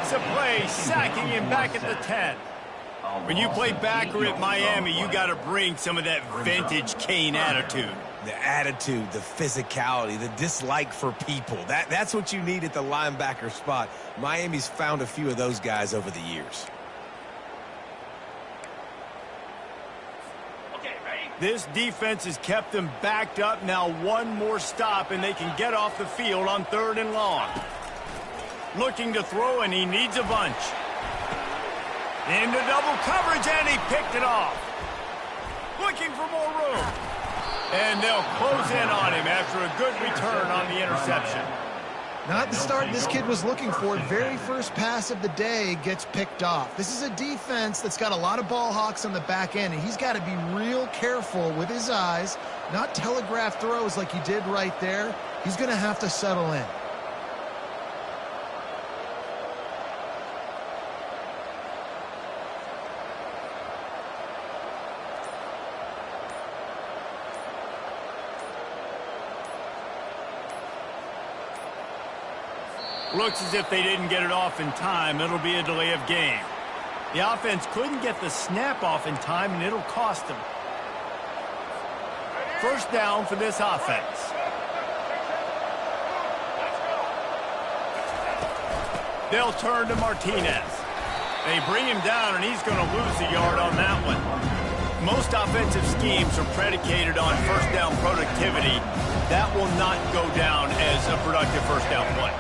makes a play, sacking him back at the 10. When you play backer at Miami, you got to bring some of that vintage Kane attitude. The attitude, the physicality, the dislike for people. That's what you need at the linebacker spot. Miami's found a few of those guys over the years. This defense has kept them backed up. Now one more stop, and they can get off the field on 3rd and long. Looking to throw, and he needs a bunch. Into double coverage, and he picked it off. Looking for more room. And they'll close in on him after a good return on the interception. Not the start this kid was looking for. Very first pass of the day gets picked off. This is a defense that's got a lot of ball hawks on the back end, and he's got to be real careful with his eyes, not telegraph throws like he did right there. He's going to have to settle in. Looks as if they didn't get it off in time. It'll be a delay of game. The offense couldn't get the snap off in time, and it'll cost them. First down for this offense. They'll turn to Martinez. They bring him down, and he's going to lose a yard on that one. Most offensive schemes are predicated on first down productivity. That will not go down as a productive first down play.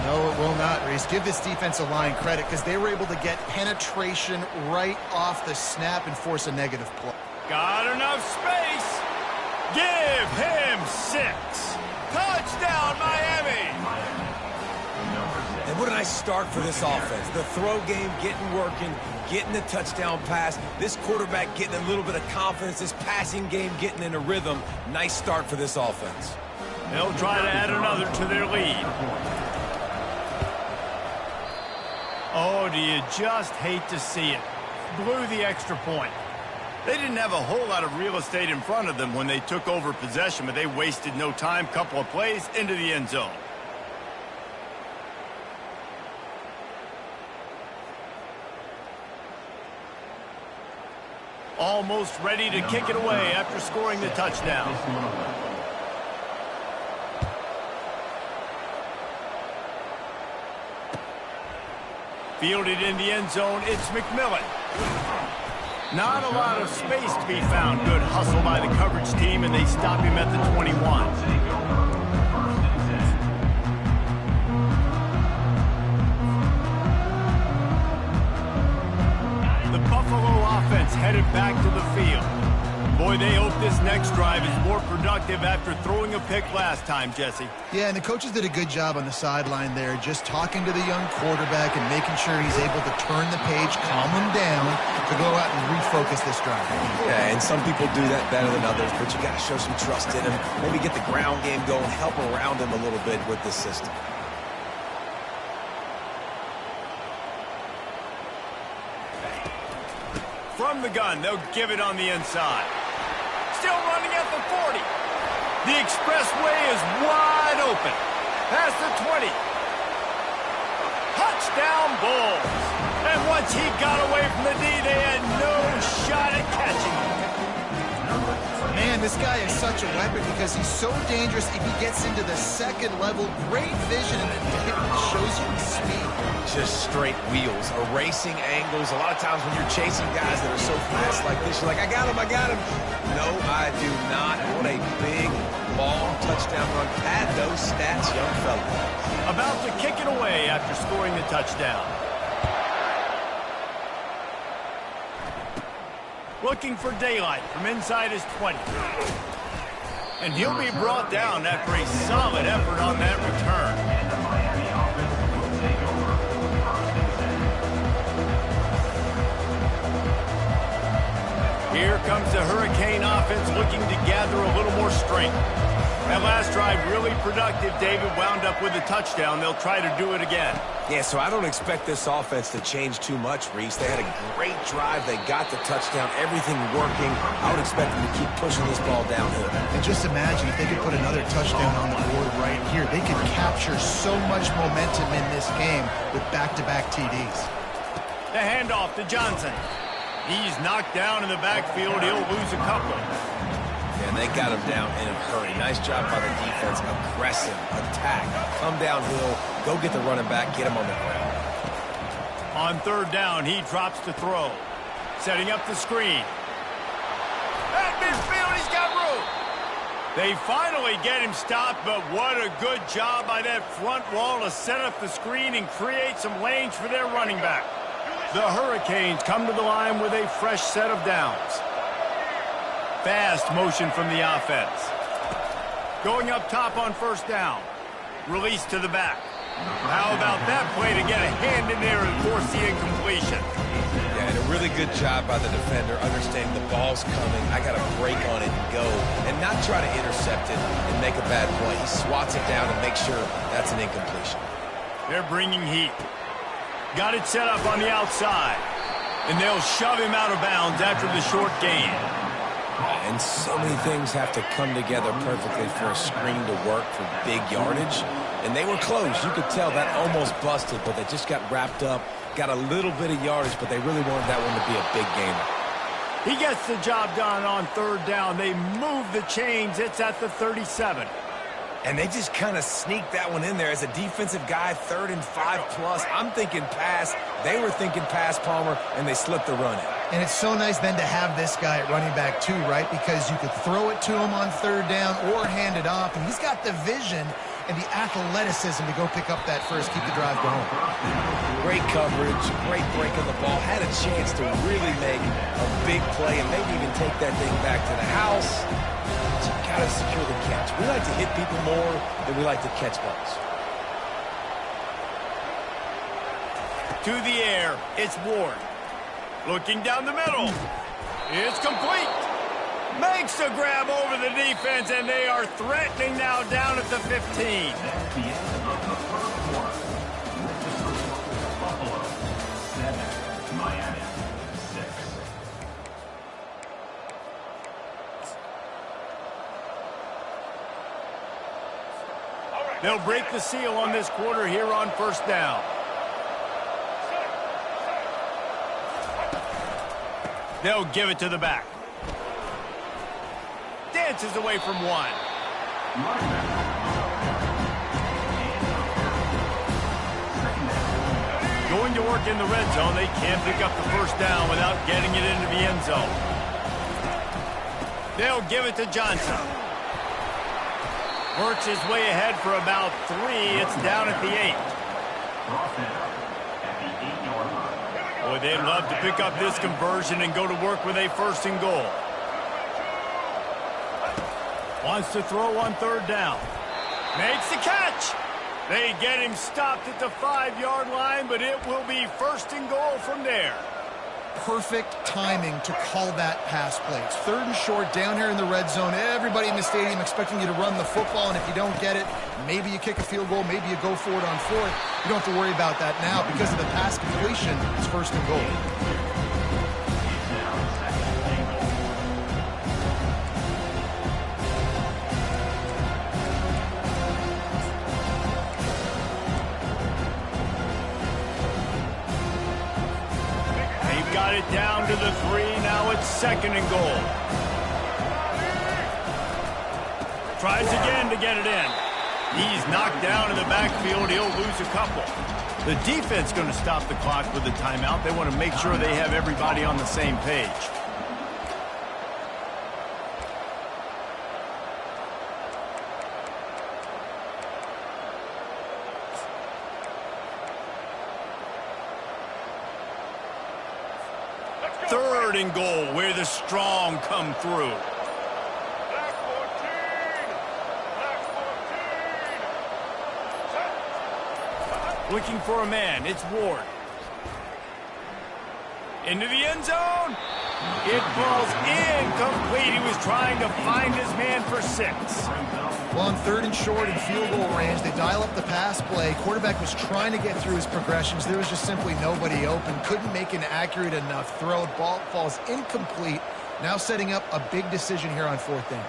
No, it will not, Reese. Give this defensive line credit because they were able to get penetration right off the snap and force a negative play. Got enough space. Give him 6. Touchdown, Miami. And what a nice start for this offense. The throw game getting working, getting the touchdown pass. This quarterback getting a little bit of confidence. This passing game getting in a rhythm. Nice start for this offense. They'll try to add another to their lead. Oh, do you just hate to see it? Blew the extra point. They didn't have a whole lot of real estate in front of them when they took over possession, but they wasted no time. Couple of plays into the end zone. Almost ready to kick it away after scoring the touchdown. Fielded in the end zone, it's McMillan. Not a lot of space to be found. Good hustle by the coverage team, and they stop him at the 21. The Buffalo offense headed back to the field. Boy, they hope this next drive is more productive after throwing a pick last time, Jesse. Yeah, and the coaches did a good job on the sideline there, just talking to the young quarterback and making sure he's able to turn the page, calm him down, to go out and refocus this drive. Yeah, and some people do that better than others, but you got to show some trust in him. Maybe get the ground game going, help around him a little bit with this system. From the gun, they'll give it on the inside. Still running at the 40. The expressway is wide open. Past the 20. Touchdown Bulls. And once he got away from the D, they had no shot at catching him. Man, this guy is such a weapon because he's so dangerous if he gets into the second level. Great vision, and it shows you speed. Just straight wheels, erasing angles. A lot of times when you're chasing guys that are so fast like this, you're like, I got him. No, I do not. What a big, long touchdown run. Pad those stats, young fella. About to kick it away after scoring the touchdown. Looking for daylight from inside his 20. And he'll be brought down after a solid effort on that return. Here comes the Hurricane offense looking to gather a little more strength. That last drive really productive. David wound up with a touchdown. They'll try to do it again. Yeah, so I don't expect this offense to change too much, Reese. They had a great drive. They got the touchdown. Everything working. I would expect them to keep pushing this ball downhill. And just imagine if they could put another touchdown on the board right here. They could capture so much momentum in this game with back-to-back TDs. The handoff to Johnson. He's knocked down in the backfield. He'll lose a couple. And they got him down in a hurry. Nice job by the defense. Aggressive attack. Come downhill. Go get the running back. Get him on the ground. On third down, he drops to throw. Setting up the screen. At midfield, he's got room. They finally get him stopped, but what a good job by that front wall to set up the screen and create some lanes for their running back. The Hurricanes come to the line with a fresh set of downs. Fast motion from the offense. Going up top on first down. Release to the back. How about that play to get a hand in there and force the incompletion? Yeah, and a really good job by the defender, understanding the ball's coming. I got to break on it and go, and not try to intercept it and make a bad play. He swats it down and makes sure that's an incompletion. They're bringing heat. Got it set up on the outside. And they'll shove him out of bounds after the short gain. And so many things have to come together perfectly for a screen to work for big yardage. And they were close. You could tell that almost busted, but they just got wrapped up, got a little bit of yardage, but they really wanted that one to be a big gainer. He gets the job done on third down. They move the chains. It's at the 37. And they just kind of sneaked that one in there. As a defensive guy, 3rd and 5+. I'm thinking pass. They were thinking pass, Palmer, and they slipped the run in. And it's so nice then to have this guy at running back too, right? Because you could throw it to him on third down or hand it off. And he's got the vision and the athleticism to go pick up that first, keep the drive going. Great coverage, great break of the ball. Had a chance to really make a big play and maybe even take that thing back to the house. But you got to secure the catch. We like to hit people more than we like to catch balls. To the air, it's Ward. Looking down the middle. It's complete. Makes the grab over the defense, and they are threatening now down at the 15. They'll break the seal on this quarter here on first down. They'll give it to the back. Dances away from one. Going to work in the red zone. They can't pick up the first down without getting it into the end zone. They'll give it to Johnson. Works his way ahead for about 3. It's down at the 8. Boy, they'd love to pick up this conversion and go to work with a 1st and goal. Wants to throw on third down. Makes the catch. They get him stopped at the 5-yard line, but it will be 1st and goal from there. Perfect timing to call that pass play. It's 3rd and short down here in the red zone. Everybody in the stadium expecting you to run the football, and if you don't get it, maybe you kick a field goal, maybe you go for it on 4th. You don't have to worry about that now. Because of the pass completion, it's 1st and goal. Got it down to the 3. Now it's 2nd and goal. Tries again to get it in. He's knocked down in the backfield. He'll lose a couple. The defense going to stop the clock with the timeout. They want to make sure they have everybody on the same page. Third and goal, where the strong come through. Looking for a man, it's Ward. Into the end zone. It falls incomplete. He was trying to find his man for 6. Well, on 3rd and short and field goal range, they dial up the pass play. Quarterback was trying to get through his progressions. There was just simply nobody open. Couldn't make an accurate enough throw. Ball falls incomplete. Now setting up a big decision here on 4th down.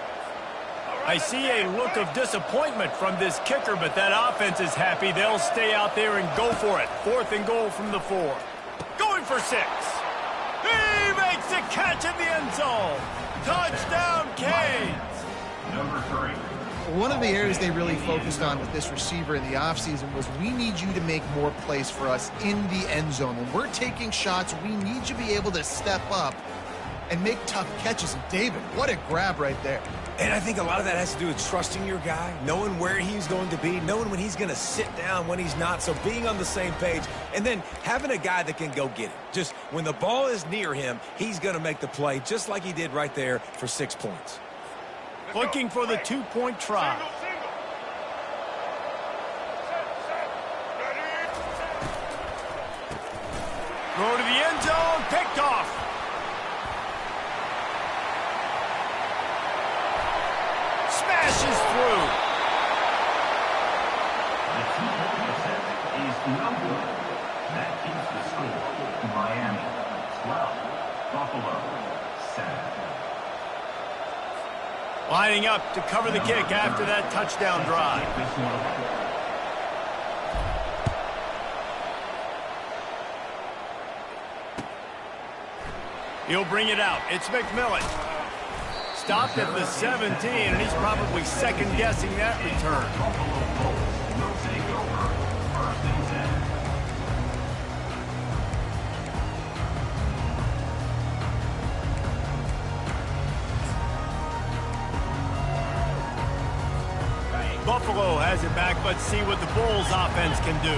I see a look of disappointment from this kicker, but that offense is happy. They'll stay out there and go for it. 4th and goal from the 4. Going for 6. He makes the catch in the end zone. Touchdown, Canes. Number 3. One of the areas they really focused on with this receiver in the offseason was we need you to make more plays for us in the end zone. When we're taking shots, we need you to be able to step up and make tough catches. And David, what a grab right there. And I think a lot of that has to do with trusting your guy, knowing where he's going to be, knowing when he's going to sit down, when he's not, so being on the same page, and then having a guy that can go get it. Just when the ball is near him, he's going to make the play, just like he did right there for 6 points. Looking for the 2-point try. Throw to the end zone, picked off. Smashes through. The 2-point attempt is no good. That keeps the score. Miami 12, Buffalo 7. Lining up to cover the kick after that touchdown drive. He'll bring it out. It's McMillan. Stopped at the 17, and he's probably second-guessing that return. Buffalo has it back. Let's see what the Bulls offense can do.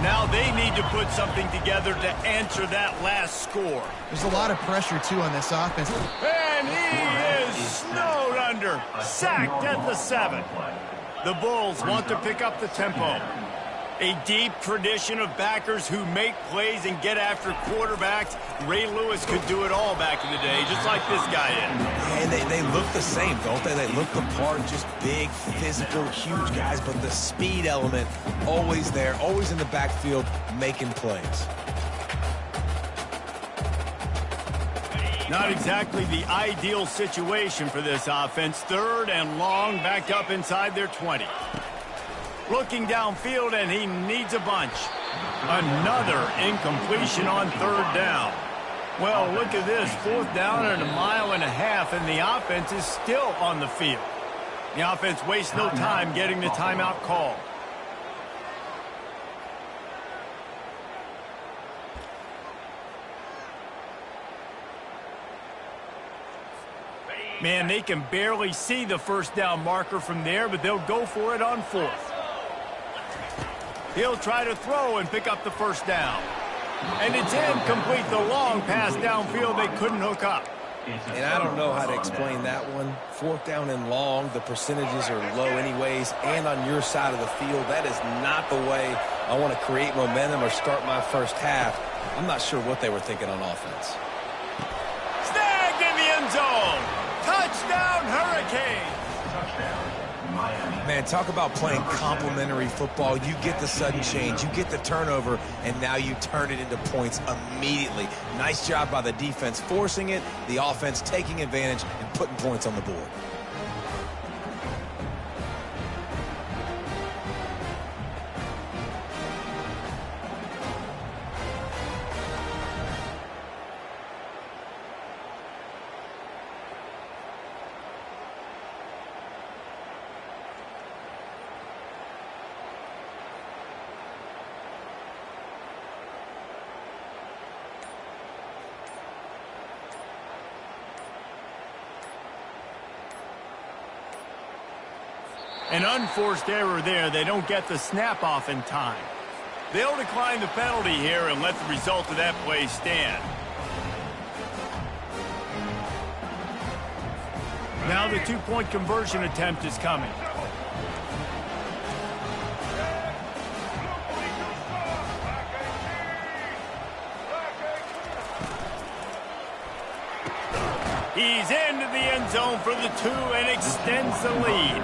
Now they need to put something together to answer that last score. There's a lot of pressure, too, on this offense. And he is snowed under, sacked at the 7. The Bulls want to pick up the tempo. A deep tradition of backers who make plays and get after quarterbacks. Ray Lewis could do it all back in the day, just like this guy is. And they look the same, don't they? They look the part, just big, physical, huge guys, but the speed element always there, always in the backfield, making plays. Not exactly the ideal situation for this offense. 3rd and long, backed up inside their 20. Looking downfield, and he needs a bunch. Another incompletion on 3rd down. Well, look at this. 4th down and 1.5 miles, and the offense is still on the field. The offense wastes no time getting the timeout call. Man, they can barely see the 1st down marker from there, but they'll go for it on 4th. He'll try to throw and pick up the 1st down. And it's incomplete. The long pass downfield they couldn't hook up. And I don't know how to explain that one. 4th down and long, the percentages are low anyways, and on your side of the field, that is not the way I want to create momentum or start my first half. I'm not sure what they were thinking on offense. Snagged in the end zone. Touchdown, Hurricanes. Touchdown, Miami. Man, talk about playing complementary football. You get the sudden change, you get the turnover, and now you turn it into points immediately. Nice job by the defense forcing it, the offense taking advantage and putting points on the board. An unforced error there. They don't get the snap off in time. They'll decline the penalty here and let the result of that play stand. Now the 2-point conversion attempt is coming. He's into the end zone for the 2 and extends the lead.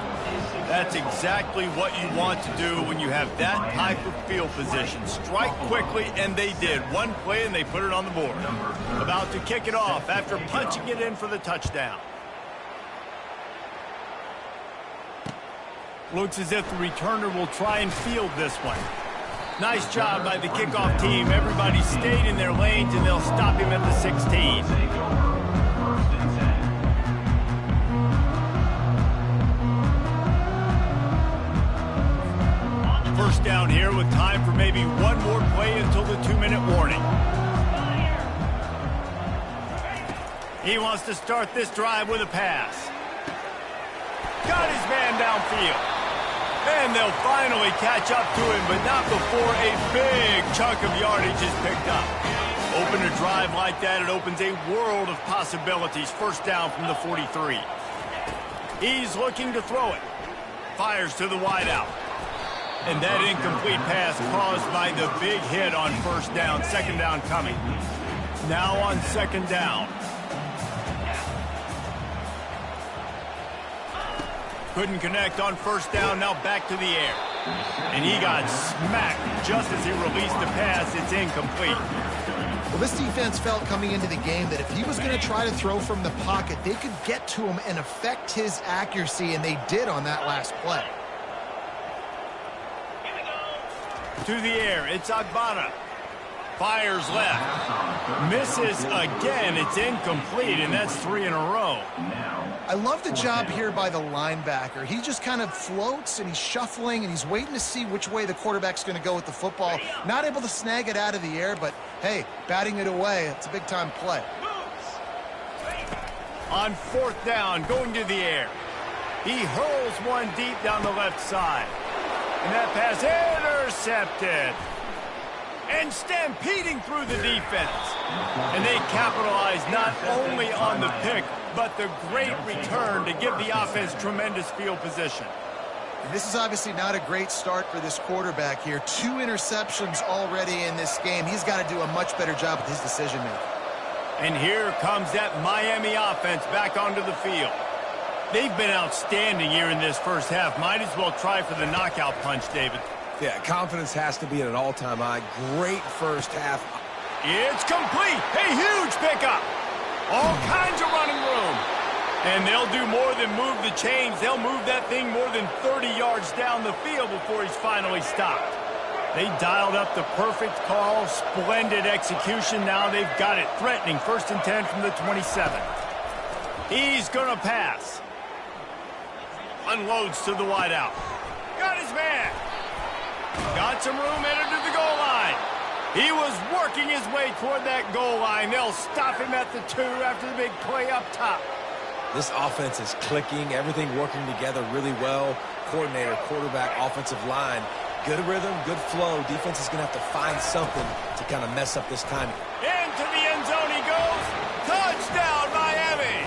That's exactly what you want to do when you have that type of field position. Strike quickly, and they did. One play, and they put it on the board. About to kick it off after punching it in for the touchdown. Looks as if the returner will try and field this one. Nice job by the kickoff team. Everybody stayed in their lanes, and they'll stop him at the 16. First down here with time for maybe one more play until the 2-minute warning. He wants to start this drive with a pass. Got his man downfield. And they'll finally catch up to him, but not before a big chunk of yardage is picked up. Open a drive like that, it opens a world of possibilities. First down from the 43. He's looking to throw it. Fires to the wideout. And that incomplete pass caused by the big hit on first down. Second down coming. Now on second down. Couldn't connect on first down. Now back to the air. And he got smacked just as he released the pass. It's incomplete. Well, this defense felt coming into the game that if he was going to try to throw from the pocket, they could get to him and affect his accuracy, and they did on that last play. To the air, it's Agbana. Fires left. Misses again. It's incomplete, and that's 3 in a row. I love the job here by the linebacker. He just kind of floats, and he's shuffling, and he's waiting to see which way the quarterback's going to go with the football. Not able to snag it out of the air, but, hey, batting it away, it's a big-time play. On fourth down, going to the air. He hurls one deep down the left side. And that pass intercepted. And stampeding through the defense. And they capitalize not only on the pick, but the great return to give the offense tremendous field position. And this is obviously not a great start for this quarterback here. 2 interceptions already in this game. He's got to do a much better job with his decision-making. And here comes that Miami offense back onto the field. They've been outstanding here in this first half. Might as well try for the knockout punch, David. Yeah, confidence has to be at an all-time high. Great first half. It's complete. A huge pickup. All kinds of running room. And they'll do more than move the chains. They'll move that thing more than 30 yards down the field before he's finally stopped. They dialed up the perfect call. Splendid execution. Now they've got it. Threatening. 1st and 10 from the 27. He's going to pass. Unloads to the wideout. Got his man. Got some room, headed to the goal line. He was working his way toward that goal line. They'll stop him at the 2 after the big play up top. This offense is clicking, everything working together really well. Coordinator, quarterback, offensive line. Good rhythm, good flow. Defense is going to have to find something to kind of mess up this timing. Into the end zone he goes. Touchdown, Miami.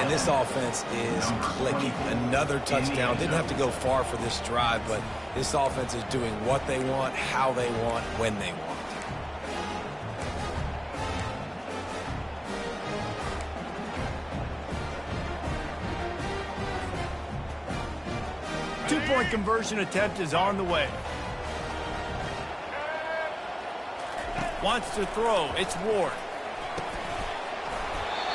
And this offense is clicking. Another touchdown. Didn't have to go far for this drive, but this offense is doing what they want, how they want, when they want. Two-point conversion attempt is on the way. Wants to throw. It's Ward.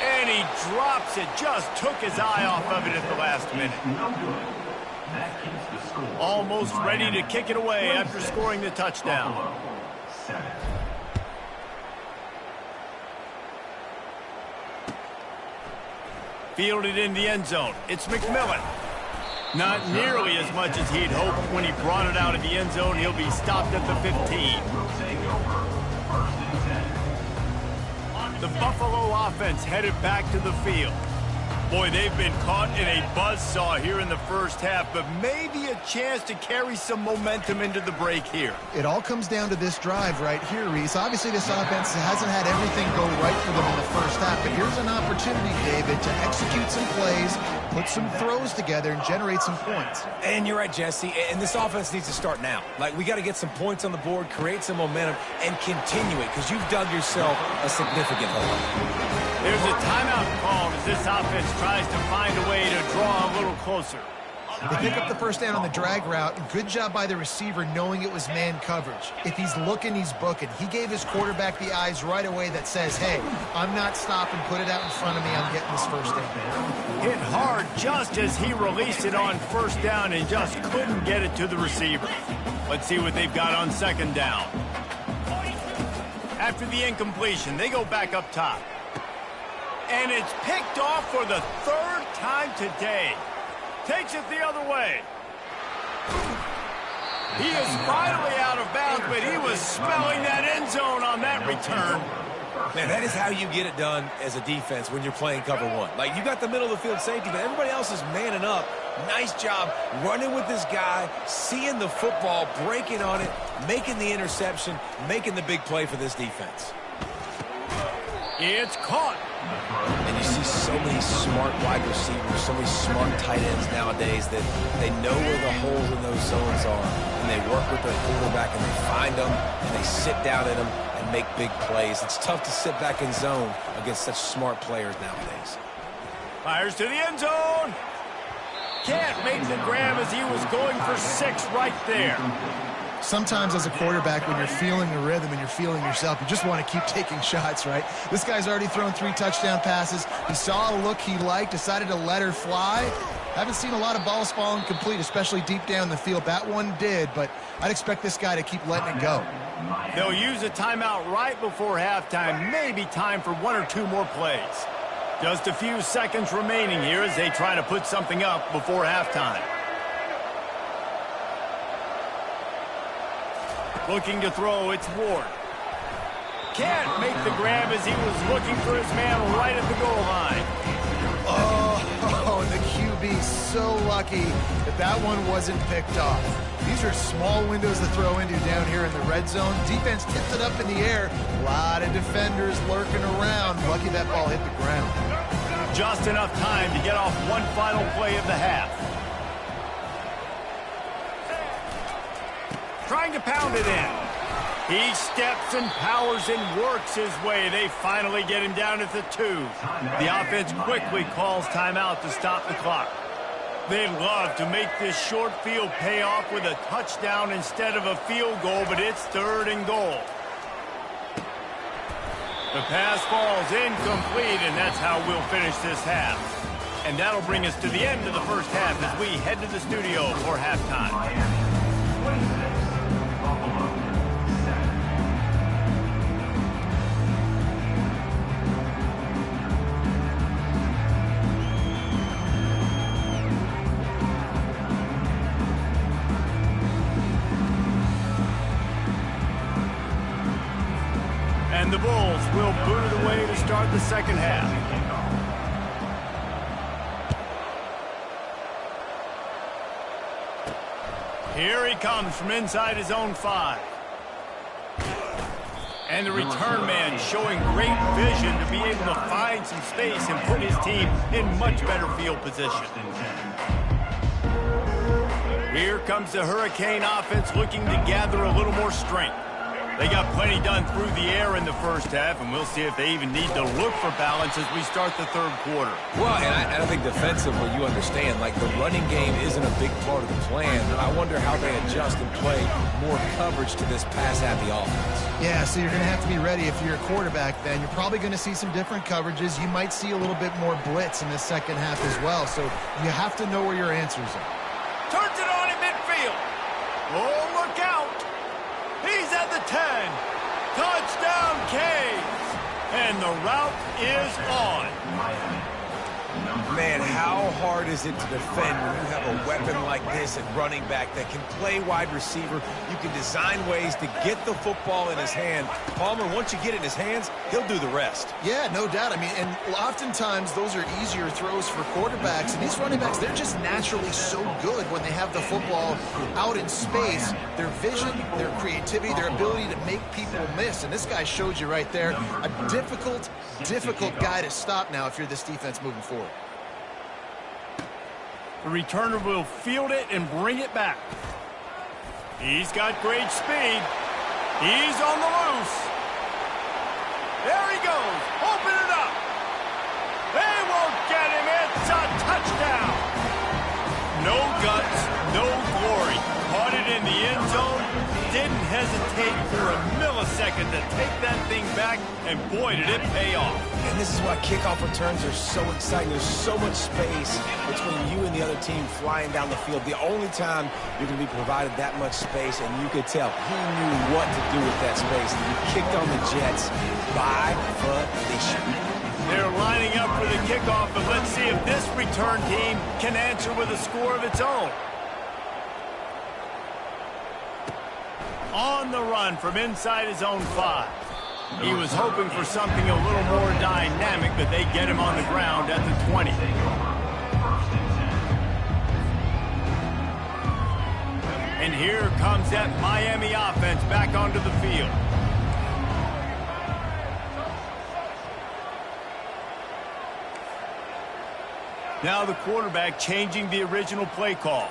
And he drops it. Just took his eye off of it at the last minute. Almost ready to kick it away after scoring the touchdown. Fielded in the end zone. It's McMillan. Not nearly as much as he'd hoped when he brought it out of the end zone. He'll be stopped at the 15. The Buffalo offense headed back to the field. Boy, they've been caught in a buzzsaw here in the first half, but maybe a chance to carry some momentum into the break here. It all comes down to this drive right here, Reese. Obviously, this offense hasn't had everything go right for them in the first half, but here's an opportunity, David, to execute some plays, put some throws together, and generate some points. And you're right, Jesse, and this offense needs to start now. Like, we got to get some points on the board, create some momentum, and continue it, because you've dug yourself a significant hole. There's a timeout called as this offense tries to find a way to draw a little closer. They pick up the first down on the drag route. Good job by the receiver knowing it was man coverage. If he's looking, he's booking. He gave his quarterback the eyes right away that says, hey, I'm not stopping. Put it out in front of me. I'm getting this first down. Hit hard just as he released it on first down and just couldn't get it to the receiver. Let's see what they've got on second down. After the incompletion, they go back up top. And it's picked off for the third time today. Takes it the other way. He is finally out of bounds, but he was smelling that end zone on that return. Man, that is how you get it done as a defense when you're playing cover one. Like, you got the middle of the field safety, but everybody else is manning up. Nice job running with this guy, seeing the football, breaking on it, making the interception, making the big play for this defense. It's caught. And you see so many smart wide receivers, so many smart tight ends nowadays that they know where the holes in those zones are, and they work with their quarterback, and they find them, and they sit down in them and make big plays. It's tough to sit back in zone against such smart players nowadays. Fires to the end zone. Can't make the grab as he was going for 6 right there. Sometimes as a quarterback, when you're feeling the rhythm and you're feeling yourself, you just want to keep taking shots, right? This guy's already thrown 3 touchdown passes. He saw a look he liked, decided to let her fly. Haven't seen a lot of balls falling complete, especially deep down the field. That one did, but I'd expect this guy to keep letting it go. They'll use a timeout right before halftime, maybe time for 1 or 2 more plays. Just a few seconds remaining here as they try to put something up before halftime. Looking to throw, it's Ward. Can't make the grab as he was looking for his man right at the goal line. Oh, and the QB so lucky that that one wasn't picked off. These are small windows to throw into down here in the red zone. Defense tipped it up in the air. A lot of defenders lurking around. Lucky that ball hit the ground. Just enough time to get off one final play of the half. Trying to pound it in. He steps and powers and works his way. They finally get him down at the 2. The offense quickly calls timeout to stop the clock. They'd love to make this short field pay off with a touchdown instead of a field goal, but it's 3rd and goal. The pass falls incomplete, and that's how we'll finish this half. And that'll bring us to the end of the first half as we head to the studio for halftime. And the Bulls will boot it away to start the second half. Here he comes from inside his own 5. And the return man showing great vision to be able to find some space and put his team in much better field position. Here comes the Hurricane offense looking to gather a little more strength. They got plenty done through the air in the first half, and we'll see if they even need to look for balance as we start the third quarter. Well, and I think defensively, you understand, like the running game isn't a big part of the plan, but I wonder how they adjust and play more coverage to this pass-happy offense. Yeah, so you're going to have to be ready if you're a quarterback then. You're probably going to see some different coverages. You might see a little bit more blitz in the second half as well, so you have to know where your answers are. Turns it on in midfield. Oh, look out. He's at the 10. Touchdown, Canes. And the route is on. Man, how hard is it to defend when you have a weapon like this at running back that can play wide receiver? You can design ways to get the football in his hand. Palmer, once you get it in his hands, he'll do the rest. Yeah, no doubt. I mean, and oftentimes those are easier throws for quarterbacks. And these running backs, they're just naturally so good when they have the football out in space. Their vision, their creativity, their ability to make people miss. And this guy showed you right there. A difficult guy to stop now if you're this defense moving forward. The returner will field it and bring it back. He's got great speed. He's on the loose. There he goes. Open it up. They won't get him. It's a touchdown. No guts, no glory. Caught it in the end zone. Didn't hesitate for a millisecond to take that thing back, and boy, did it pay off. And this is why kickoff returns are so exciting. There's so much space between you and the other team flying down the field. The only time you're going to be provided that much space, and you could tell he knew what to do with that space. And he kicked on the Jets by volition. They're lining up for the kickoff, but let's see if this return team can answer with a score of its own. On the run from inside his own 5. He was hoping for something a little more dynamic, but they get him on the ground at the 20. And here comes that Miami offense back onto the field. Now the quarterback changing the original play call.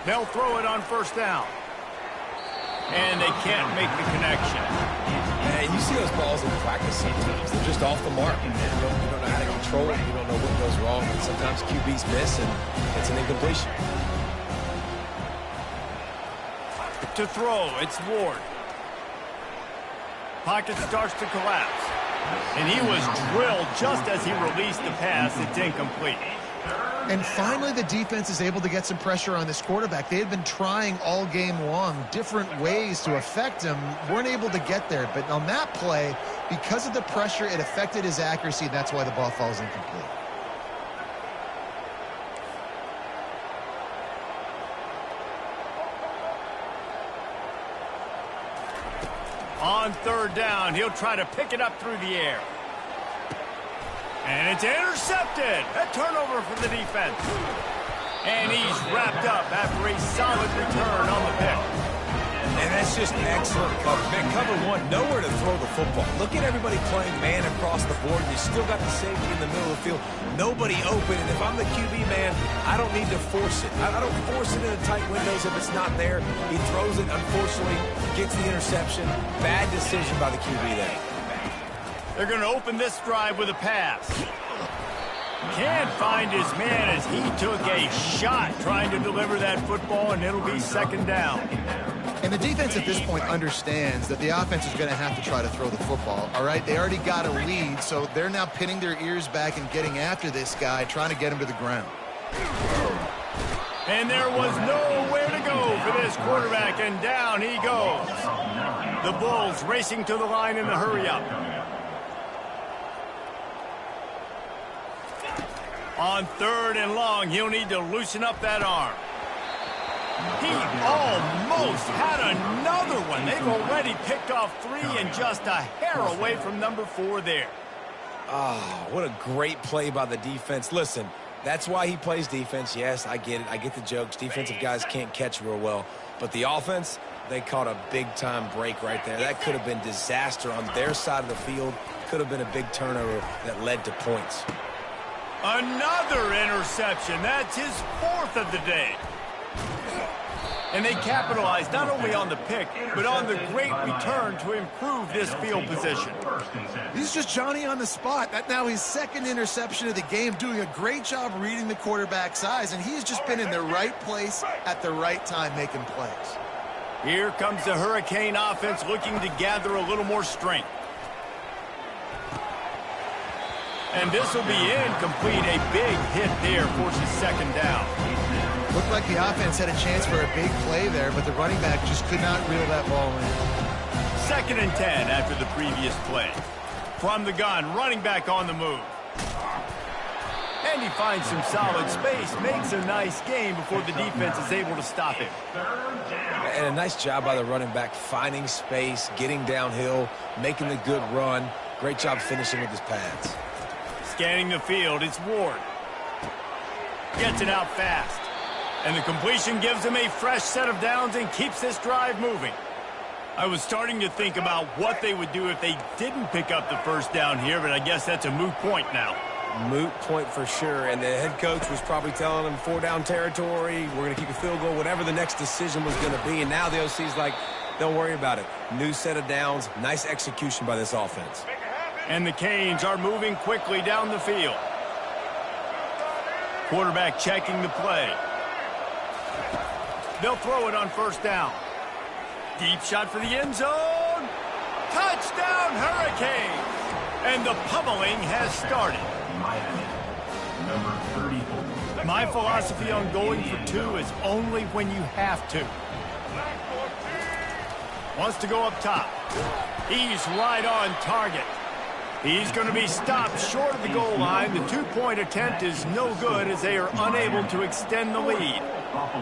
They'll throw it on first down. And they can't make the connection. And you see those balls in practice sometimes. They're just off the mark. You don't know how to control it. You don't know what goes wrong. And sometimes QBs miss, and it's an incompletion. To throw, it's Ward. Pocket starts to collapse. And he was drilled just as he released the pass. It's incomplete. And finally, the defense is able to get some pressure on this quarterback. They had been trying all game long different ways to affect him. Weren't able to get there. But on that play, because of the pressure, it affected his accuracy. And that's why the ball falls incomplete. On third down, he'll try to pick it up through the air. And it's intercepted. A turnover for the defense. And he's wrapped up after a solid return on the pick. And that's just excellent cover. Man, cover one, nowhere to throw the football. Look at everybody playing man across the board. You still got the safety in the middle of the field. Nobody open. And if I'm the QB, man, I don't need to force it. I don't force it into tight windows if it's not there. He throws it, unfortunately, gets the interception. Bad decision by the QB there. They're going to open this drive with a pass. Can't find his man as he took a shot trying to deliver that football, and it'll be second down. And the defense at this point understands that the offense is going to have to try to throw the football, all right? They already got a lead, so they're now pinning their ears back and getting after this guy, trying to get him to the ground. And there was nowhere to go for this quarterback, and down he goes. The Bulls racing to the line in the hurry-up. On third and long, he'll need to loosen up that arm. He almost had another one. They've already picked off 3 and just a hair away from number 4 there. Oh, what a great play by the defense. Listen, that's why he plays defense. Yes, I get it. I get the jokes. Defensive guys can't catch real well. But the offense, they caught a big-time break right there. That could have been disaster on their side of the field. Could have been a big turnover that led to points. Another interception. That's his 4th of the day. And they capitalized not only on the pick, but on the great return to improve this field position. He's just Johnny on the spot. That now his 2nd interception of the game, doing a great job reading the quarterback's eyes, and he's just been in the right place at the right time making plays. Here comes the Hurricane offense looking to gather a little more strength. And this will be incomplete. A big hit there forces second down. Looked like the offense had a chance for a big play there, but the running back just could not reel that ball in. 2nd and 10 after the previous play. From the gun, running back on the move. And he finds some solid space, makes a nice game before the defense is able to stop him. And a nice job by the running back, finding space, getting downhill, making the good run. Great job finishing with his pads. Scanning the field, it's Ward. Gets it out fast. And the completion gives him a fresh set of downs and keeps this drive moving. I was starting to think about what they would do if they didn't pick up the first down here, but I guess that's a moot point now. Moot point for sure, and the head coach was probably telling them 4-down territory, we're going to kick a field goal, whatever the next decision was going to be, and now the OC's like, don't worry about it. New set of downs, nice execution by this offense. And the Canes are moving quickly down the field. Quarterback checking the play. They'll throw it on first down. Deep shot for the end zone. Touchdown, Hurricanes! And the pummeling has started. Miami, number 34. My philosophy on going for two is only when you have to. Wants to go up top. He's right on target. He's going to be stopped short of the goal line. The two-point attempt is no good as they are unable to extend the lead.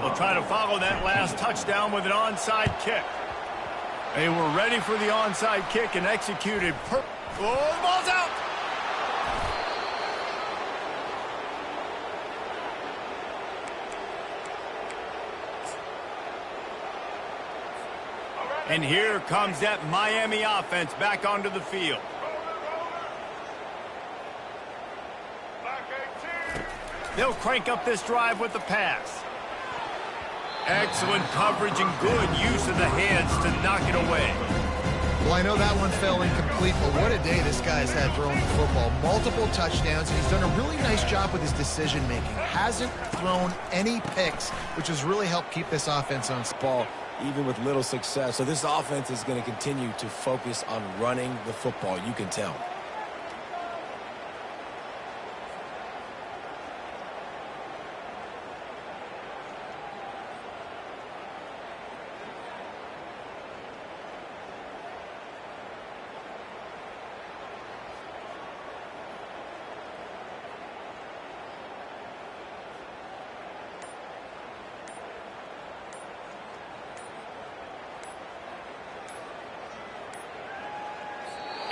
They'll try to follow that last touchdown with an onside kick. They were ready for the onside kick and executed. Oh, the ball's out! And here comes that Miami offense back onto the field. They'll crank up this drive with the pass. Excellent coverage and good use of the hands to knock it away. Well, I know that one fell incomplete, but what a day this guy's had throwing the football. Multiple touchdowns, and he's done a really nice job with his decision-making. Hasn't thrown any picks, which has really helped keep this offense on ball. Even with little success. So this offense is going to continue to focus on running the football. You can tell.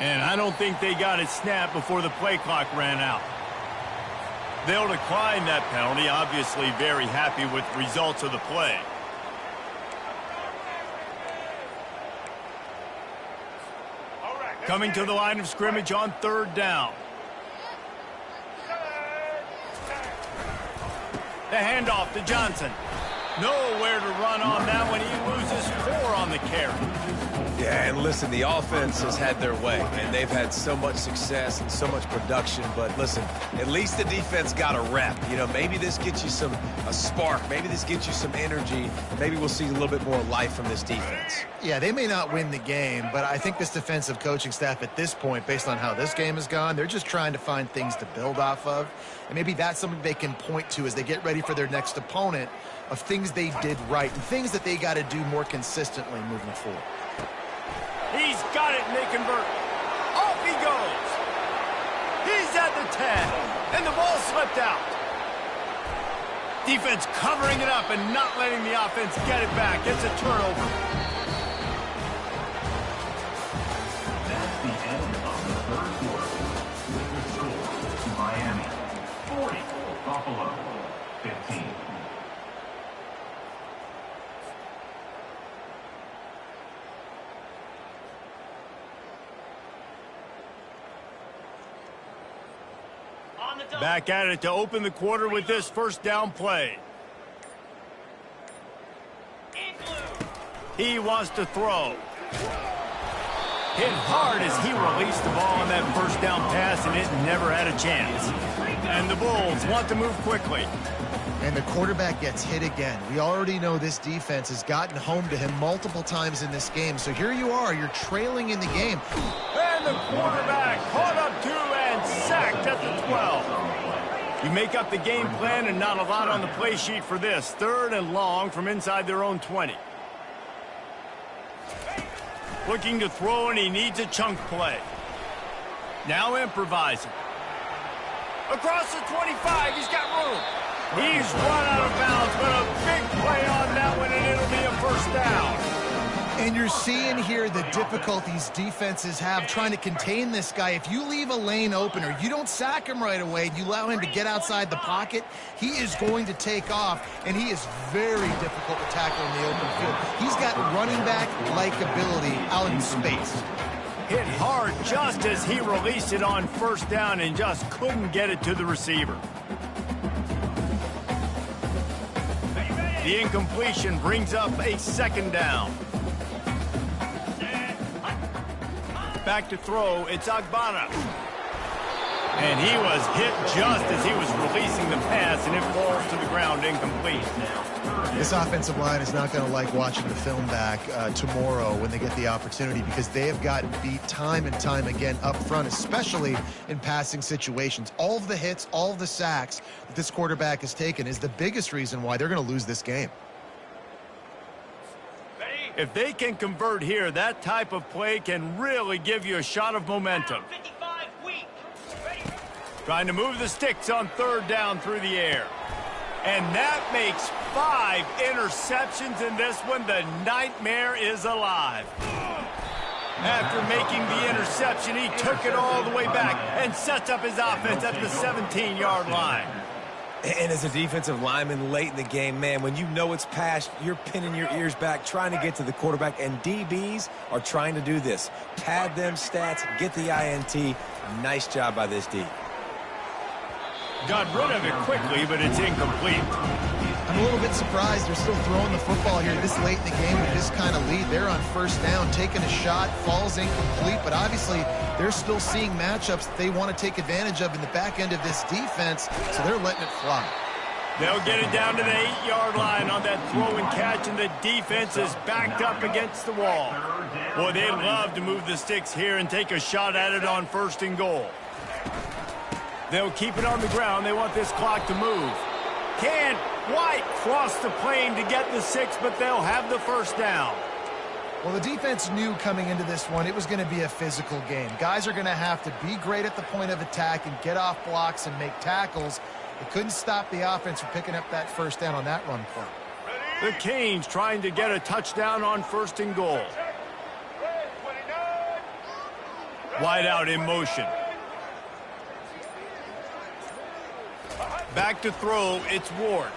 And I don't think they got it snapped before the play clock ran out. They'll decline that penalty, obviously very happy with the results of the play. Coming to the line of scrimmage on third down. The handoff to Johnson. Nowhere to run on that one. He loses 4 on the carry. Yeah, and listen, the offense has had their way, and they've had so much success and so much production. But listen, at least the defense got a rep. You know, maybe this gets you a spark. Maybe this gets you some energy. Maybe we'll see a little bit more life from this defense. Yeah, they may not win the game, but I think this defensive coaching staff at this point, based on how this game has gone, they're just trying to find things to build off of. And maybe that's something they can point to as they get ready for their next opponent, of things they did right and things that they got to do more consistently moving forward. He's got it, and they convert. Off he goes. He's at the 10, and the ball slipped out. Defense covering it up and not letting the offense get it back. It's a turnover. That's the end of the third quarter. With the score, Miami 40, Buffalo 15. Back at it to open the quarter with this first down play. He wants to throw. Hit hard as he released the ball on that first down pass, and it never had a chance. And the Bulls want to move quickly. And the quarterback gets hit again. We already know this defense has gotten home to him multiple times in this game. So here you are, you're trailing in the game. And the quarterback caught up to and sacked at the 12. You make up the game plan and not a lot on the play sheet for this. 3rd and long from inside their own 20. Looking to throw, and he needs a chunk play. Now improvising. Across the 25, he's got room. He's run out of bounds, but a big play on that one, and it'll be a first down. And you're seeing here the difficulties defenses have trying to contain this guy. If you leave a lane open or you don't sack him right away, you allow him to get outside the pocket, he is going to take off, and he is very difficult to tackle in the open field. He's got running back-like ability out in space. Hit hard just as he released it on first down and just couldn't get it to the receiver. The incompletion brings up a 2nd down. Back to throw, it's Agbana. And he was hit just as he was releasing the pass, and it falls to the ground incomplete. This offensive line is not going to like watching the film back tomorrow when they get the opportunity, because they have gotten beat time and time again up front, especially in passing situations. All of the hits, all of the sacks that this quarterback has taken is the biggest reason why they're going to lose this game. If they can convert here, that type of play can really give you a shot of momentum. Trying to move the sticks on third down through the air. And that makes 5 interceptions in this one. The nightmare is alive. After making the interception, he took it all the way back and sets up his offense at the 17-yard line. And as a defensive lineman late in the game, man, when you know it's past, you're pinning your ears back, trying to get to the quarterback, and DBs are trying to do this. Pad them stats, get the INT. Nice job by this D. Got rid of it quickly, but it's incomplete. I'm a little bit surprised they're still throwing the football here this late in the game with this kind of lead. They're on first down, taking a shot, falls incomplete, but obviously they're still seeing matchups that they want to take advantage of in the back end of this defense, so they're letting it fly. They'll get it down to the 8-yard line on that throw and catch, and the defense is backed up against the wall. Boy, they love to move the sticks here and take a shot at it on first and goal. They'll keep it on the ground. They want this clock to move. Can't quite cross the plane to get the 6, but they'll have the first down. Well, the defense knew coming into this one it was going to be a physical game. Guys are going to have to be great at the point of attack and get off blocks and make tackles. They couldn't stop the offense from picking up that first down on that run play. The Canes trying to get a touchdown on first and goal. Wide out in motion. Back to throw, it's Ward.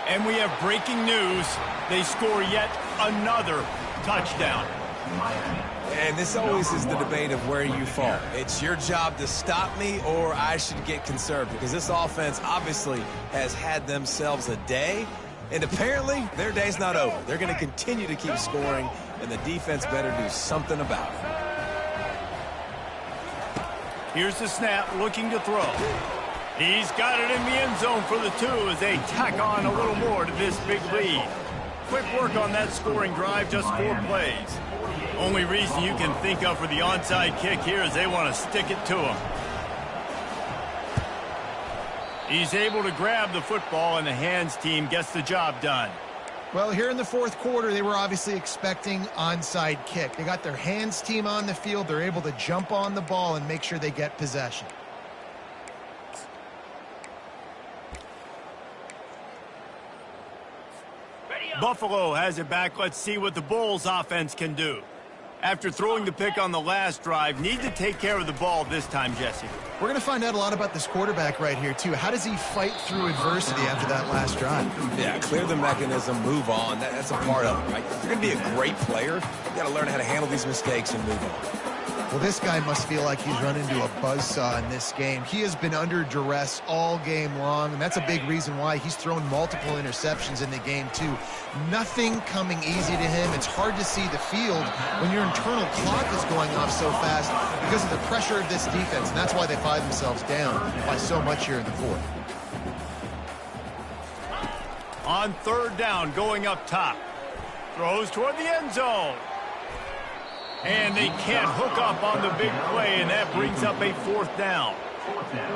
And we have breaking news. They score yet another touchdown. And this always is the debate of where you fall. It's your job to stop me, or I should get conserved, because this offense obviously has had themselves a day, and apparently their day's not over. They're going to continue to keep scoring, and the defense better do something about it. Here's the snap, looking to throw. He's got it in the end zone for the 2 as they tack on a little more to this big lead. Quick work on that scoring drive, just 4 plays. Only reason you can think of for the onside kick here is they want to stick it to him. He's able to grab the football, and the hands team gets the job done. Well, here in the fourth quarter, they were obviously expecting onside kick. They got their hands team on the field. They're able to jump on the ball and make sure they get possession. Buffalo has it back. Let's see what the Bulls offense can do. After throwing the pick on the last drive, need to take care of the ball this time, Jesse. We're going to find out a lot about this quarterback right here, too. How does he fight through adversity after that last drive? Yeah, clear the mechanism, move on. That's a part of it, right? You're going to be a great player. You got to learn how to handle these mistakes and move on. Well, this guy must feel like he's run into a buzzsaw in this game. He has been under duress all game long, and that's a big reason why he's thrown multiple interceptions in the game, too. Nothing coming easy to him. It's hard to see the field when your internal clock is going off so fast because of the pressure of this defense, and that's why they find themselves down by so much here in the fourth. On third down, going up top. Throws toward the end zone. And they can't hook up on the big play, and that brings up a fourth down.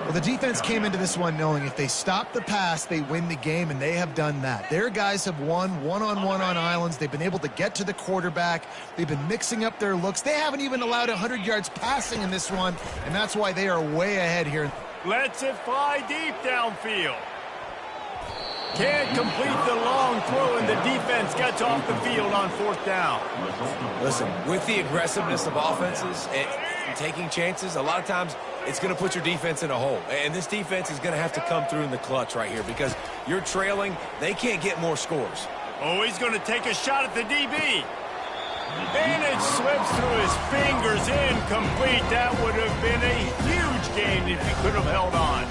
Well, the defense came into this one knowing if they stop the pass, they win the game, and they have done that. Their guys have won one-on-one on islands. They've been able to get to the quarterback. They've been mixing up their looks. They haven't even allowed 100 yards passing in this one, and that's why they are way ahead here. Lets it fly deep downfield. Can't complete the long throw, and the defense gets off the field on fourth down. Listen, with the aggressiveness of offenses and taking chances, a lot of times it's going to put your defense in a hole. And this defense is going to have to come through in the clutch right here because you're trailing. They can't get more scores. Oh, he's going to take a shot at the DB. And it slips through his fingers, incomplete. That would have been a huge game if he could have held on.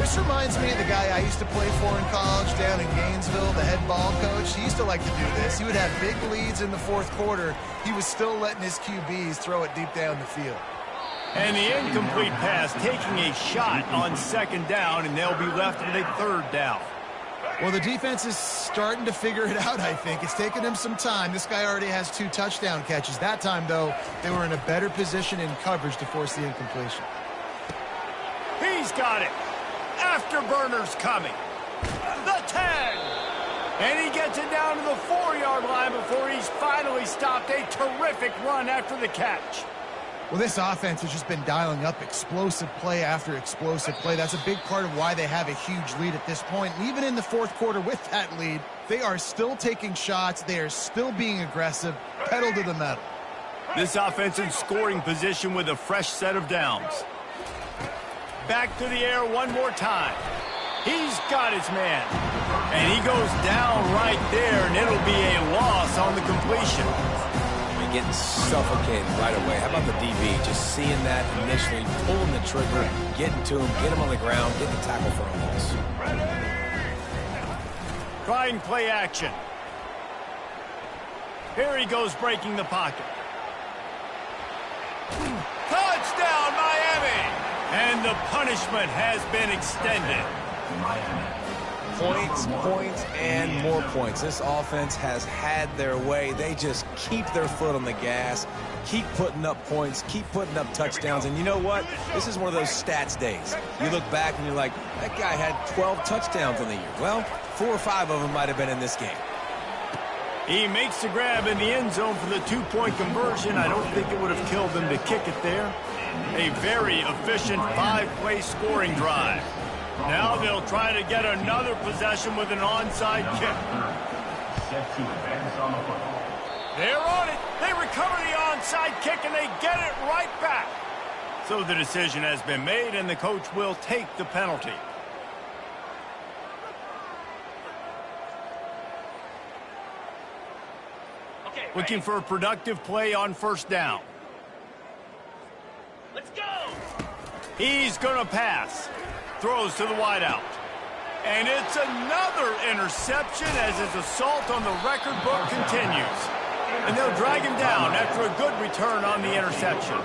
This reminds me of the guy I used to play for in college down in Gainesville, the head ball coach. He used to like to do this. He would have big leads in the fourth quarter. He was still letting his QBs throw it deep down the field. And the incomplete pass taking a shot on second down, and they'll be left with a third down. Well, the defense is starting to figure it out, I think. It's taken them some time. This guy already has 2 touchdown catches. That time, though, they were in a better position in coverage to force the incompletion. He's got it. Afterburner's coming. The 10. And he gets it down to the 4-yard line before he's finally stopped. A terrific run after the catch. Well, this offense has just been dialing up explosive play after explosive play. That's a big part of why they have a huge lead at this point. And even in the fourth quarter with that lead, they are still taking shots. They are still being aggressive, pedal to the metal. This offense in scoring position with a fresh set of downs. Back to the air one more time. He's got his man. And he goes down right there, and it'll be a loss on the completion. Getting suffocated right away. How about the DB? Just seeing that initially, pulling the trigger, getting to him, get him on the ground, get the tackle for a loss. Trying play action. Here he goes breaking the pocket. Touchdown, Miami! And the punishment has been extended. Points, points, and more points. This offense has had their way. They just keep their foot on the gas, keep putting up points, keep putting up touchdowns. And you know what? This is one of those stats days. You look back and you're like, that guy had 12 touchdowns on the year. Well, 4 or 5 of them might have been in this game. He makes the grab in the end zone for the 2-point conversion. I don't think it would have killed them to kick it there. A very efficient 5-play scoring drive. Now they'll try to get another possession with an onside kick. They're on it. They recover the onside kick, and they get it right back. So the decision has been made, and the coach will take the penalty. Looking for a productive play on first down. Let's go. He's going to pass. Throws to the wideout. And it's another interception as his assault on the record book continues. And they'll drag him down after a good return on the interception.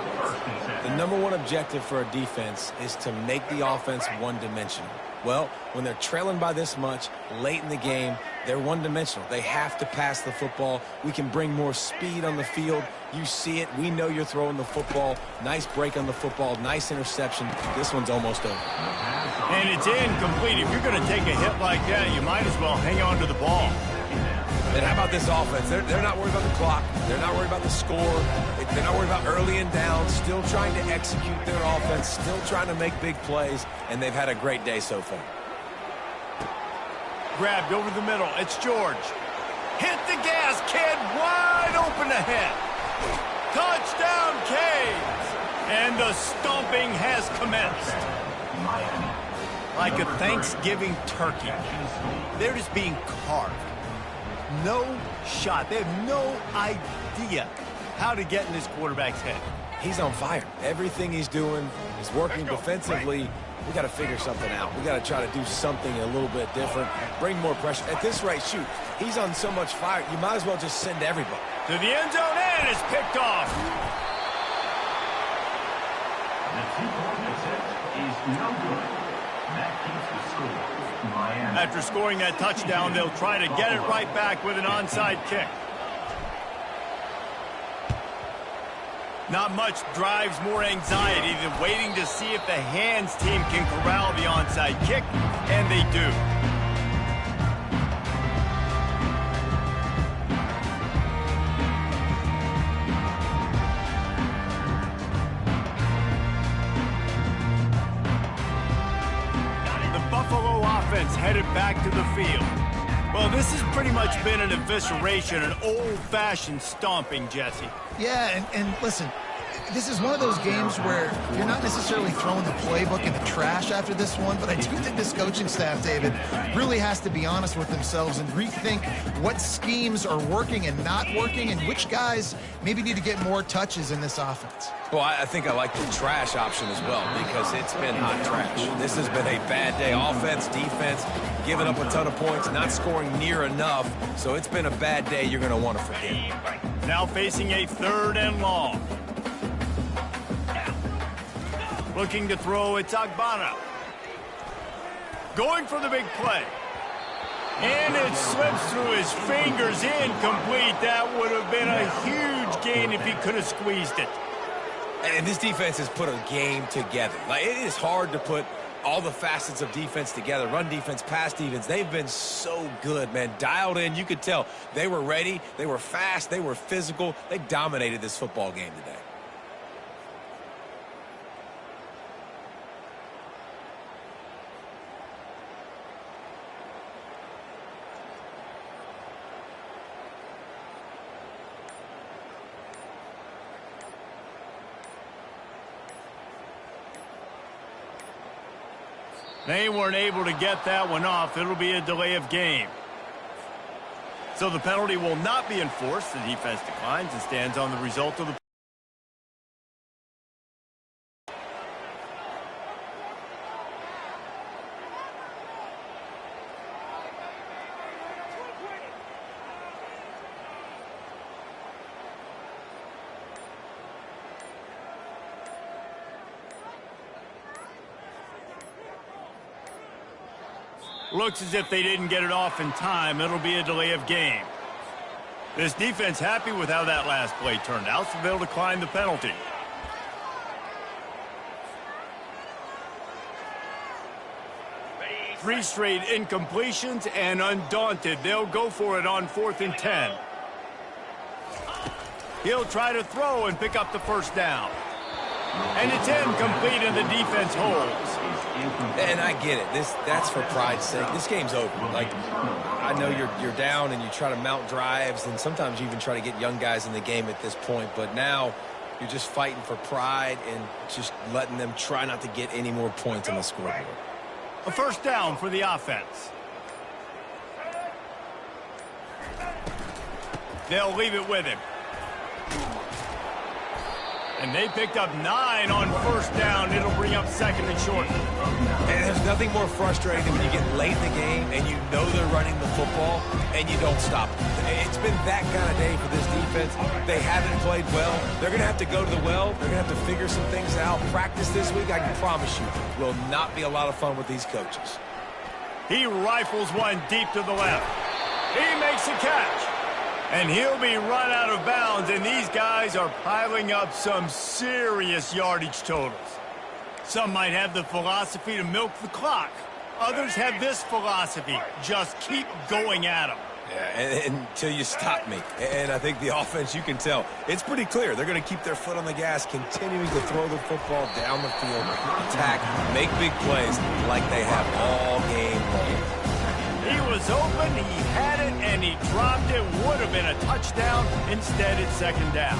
The number one objective for a defense is to make the offense one-dimensional. Well, when they're trailing by this much late in the game, they're one-dimensional. They have to pass the football. We can bring more speed on the field. You see it. We know you're throwing the football. Nice break on the football. Nice interception. This one's almost over. And it's incomplete. If you're going to take a hit like that, you might as well hang on to the ball. And how about this offense? They're not worried about the clock. They're not worried about the score. They're not worried about early and down. Still trying to execute their offense. Still trying to make big plays. And they've had a great day so far. Grabbed over the middle. It's George. Hit the gas, kid. Wide open ahead. Touchdown, Canes. And the stomping has commenced. Like a Thanksgiving turkey. They're just being carved. No shot. They have no idea how to get in this quarterback's head. He's on fire. Everything he's doing is working defensively. We got to figure something out. We got to try to do something a little bit different. Bring more pressure. At this rate, shoot, he's on so much fire, you might as well just send everybody. To the end zone, and it's picked off. The 2-point attempt is no good. That keeps the score. Miami. After scoring that touchdown, they'll try to get it right back with an onside kick. Not much drives more anxiety than waiting to see if the hands team can corral the onside kick, and they do. The Buffalo offense headed back to the field. Well, this has pretty much been an evisceration, an old-fashioned stomping, Jesse. Yeah, and listen, this is one of those games where you're not necessarily throwing the playbook in the trash after this one, but I do think this coaching staff, David, really has to be honest with themselves and rethink what schemes are working and not working and which guys maybe need to get more touches in this offense. Well, I think I like the trash option as well because it's been hot trash. This has been a bad day. Offense, defense, giving up a ton of points, not scoring near enough. So it's been a bad day you're going to want to forget. Now facing a 3rd and long. Looking to throw, it's Agbana. Going for the big play. And it slips through his fingers, incomplete. That would have been a huge gain if he could have squeezed it. And this defense has put a game together. Like, it is hard to put all the facets of defense together. Run defense, pass defense. They've been so good, man. Dialed in. You could tell they were ready. They were fast. They were physical. They dominated this football game today. They weren't able to get that one off. It'll be a delay of game. So the penalty will not be enforced. The defense declines and stands on the result of the looks as if they didn't get it off in time. It'll be a delay of game. This defense happy with how that last play turned out, so they'll decline the penalty. Three straight incompletions, and undaunted, they'll go for it on 4th and 10. He'll try to throw and pick up the first down. And it's incomplete, and the defense holds. And I get it. That's for pride's sake. This game's over. Like, I know you're down and you try to mount drives, and sometimes you even try to get young guys in the game at this point. But now you're just fighting for pride and just letting them try not to get any more points on the scoreboard. A first down for the offense. They'll leave it with him. And they picked up 9 on first down. It'll bring up 2nd and short. And there's nothing more frustrating than when you get late in the game and you know they're running the football and you don't stop them. It's been that kind of day for this defense. They haven't played well. They're going to have to go to the well. They're going to have to figure some things out. Practice this week, I can promise you, will not be a lot of fun with these coaches. He rifles one deep to the left. He makes a catch. And he'll be run out of bounds, and these guys are piling up some serious yardage totals. Some might have the philosophy to milk the clock. Others have this philosophy, just keep going at them. Yeah, and until you stop me. And I think the offense, you can tell, it's pretty clear. They're going to keep their foot on the gas, continuing to throw the football down the field, attack, make big plays like they have all game long. He was open, he had it, and he dropped it. Would have been a touchdown. Instead, it's 2nd down.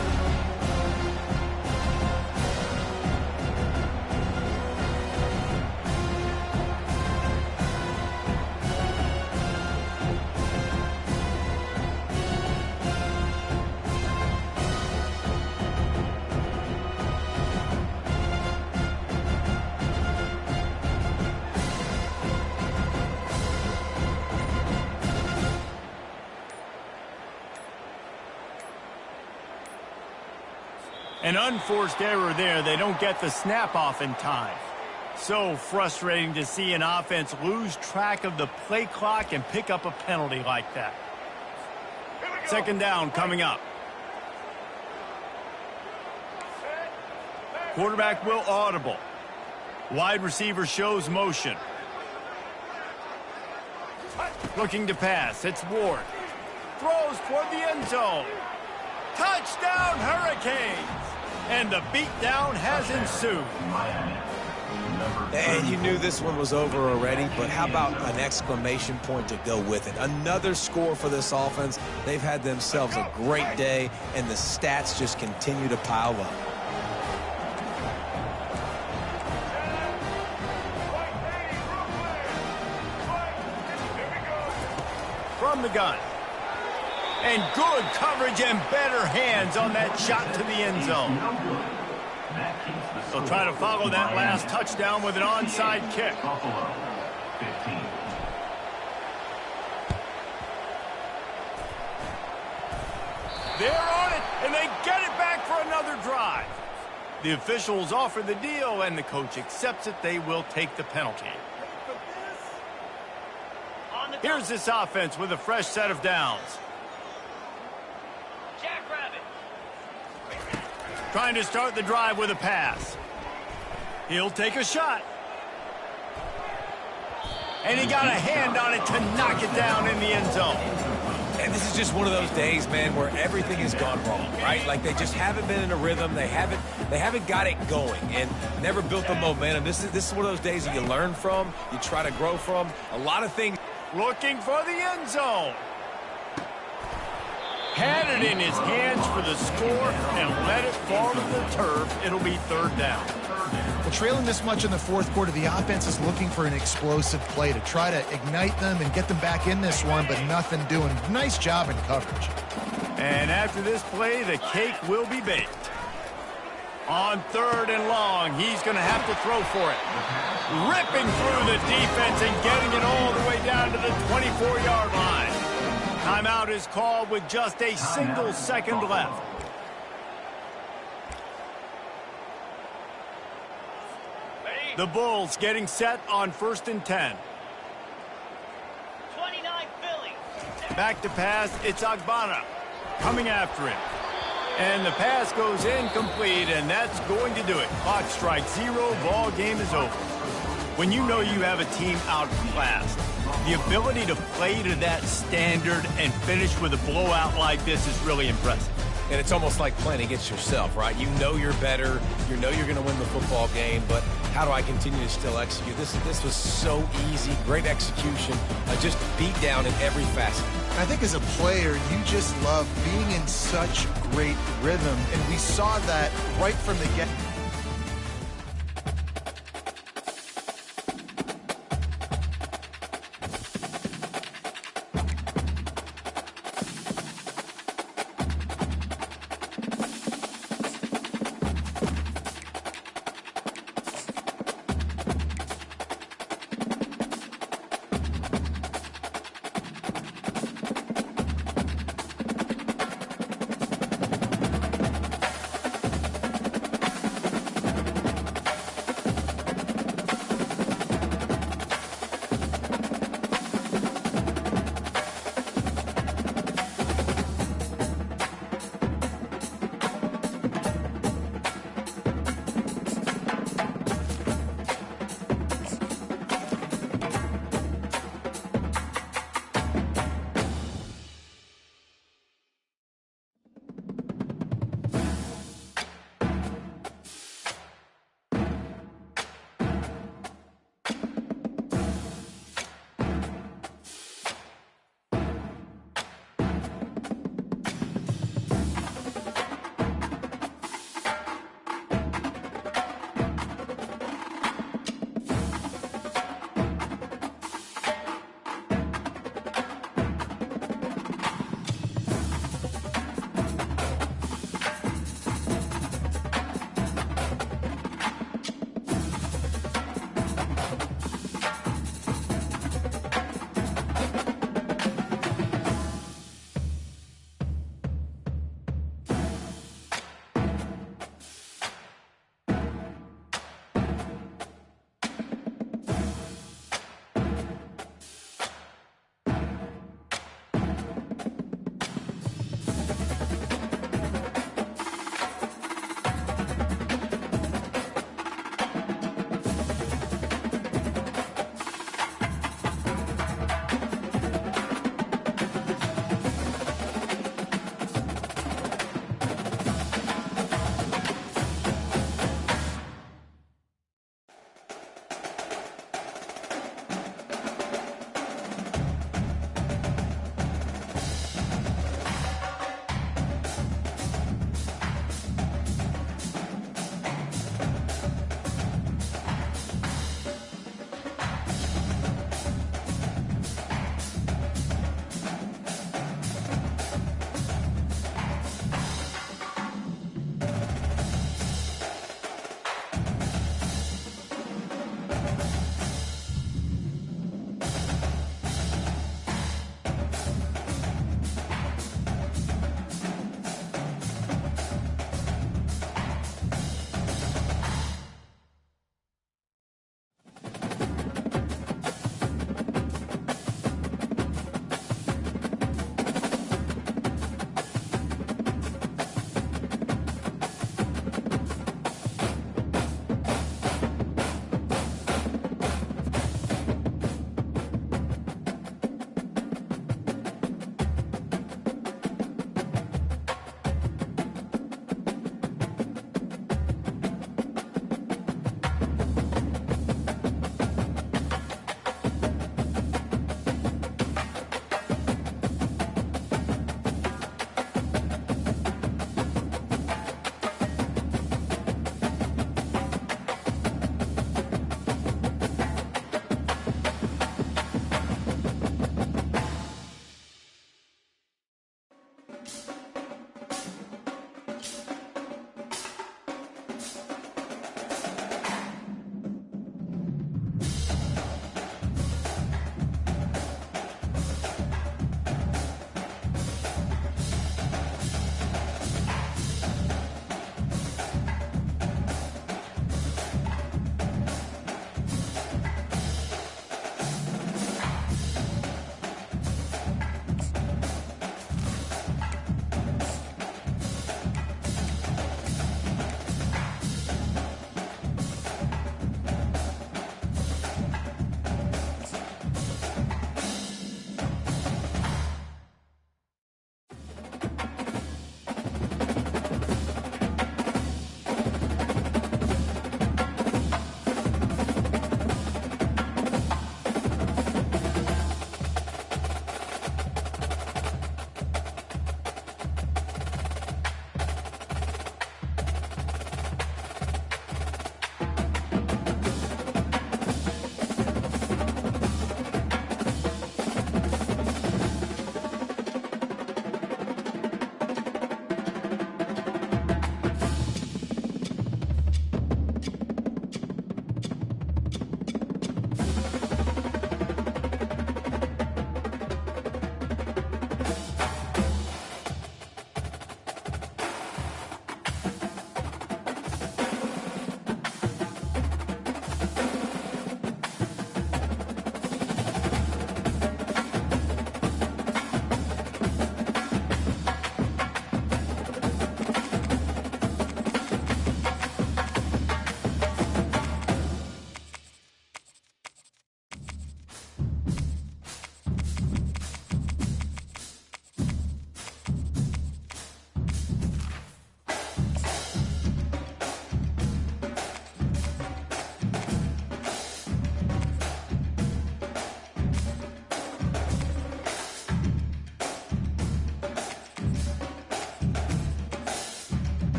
An unforced error there. They don't get the snap off in time. So frustrating to see an offense lose track of the play clock and pick up a penalty like that. 2nd down coming up. Quarterback will audible. Wide receiver shows motion. Looking to pass. It's Ward. Throws toward the end zone. Touchdown, Hurricanes! And the beatdown has ensued. And you knew this one was over already, but how about an exclamation point to go with it? Another score for this offense. They've had themselves a great day, and the stats just continue to pile up. From the gun. And good coverage and better hands on that shot to the end zone. They'll try to follow that last touchdown with an onside kick. Buffalo, 15. They're on it, and they get it back for another drive. The officials offer the deal, and the coach accepts it. They will take the penalty. Here's this offense with a fresh set of downs. Jackrabbit. Trying to start the drive with a pass. He'll take a shot. And he got a hand on it to knock it down in the end zone. And this is just one of those days, man, where everything has gone wrong, right? Like they just haven't been in a rhythm. They haven't got it going and never built the momentum. This is one of those days that you learn from, you try to grow from. A lot of things. Looking for the end zone. Had it in his hands for the score and let it fall to the turf. It'll be third down. Well, trailing this much in the fourth quarter, the offense is looking for an explosive play to try to ignite them and get them back in this one, but nothing doing. Nice job in coverage. And after this play, the cake will be baked. On third and long, he's going to have to throw for it. Ripping through the defense and getting it all the way down to the 24-yard line. Timeout is called with just a single second left. The Bulls getting set on 1st and 10. 29 Philly. Back to pass, it's Agbana coming after him. And the pass goes incomplete, and that's going to do it. Clock strikes 0, ball game is over. When you know you have a team outclassed, the ability to play to that standard and finish with a blowout like this is really impressive. And it's almost like playing against yourself, right? You know you're better. You know you're going to win the football game, but how do I continue to still execute? This was so easy, great execution, just beat down in every facet. I think as a player, you just love being in such great rhythm, and we saw that right from the get.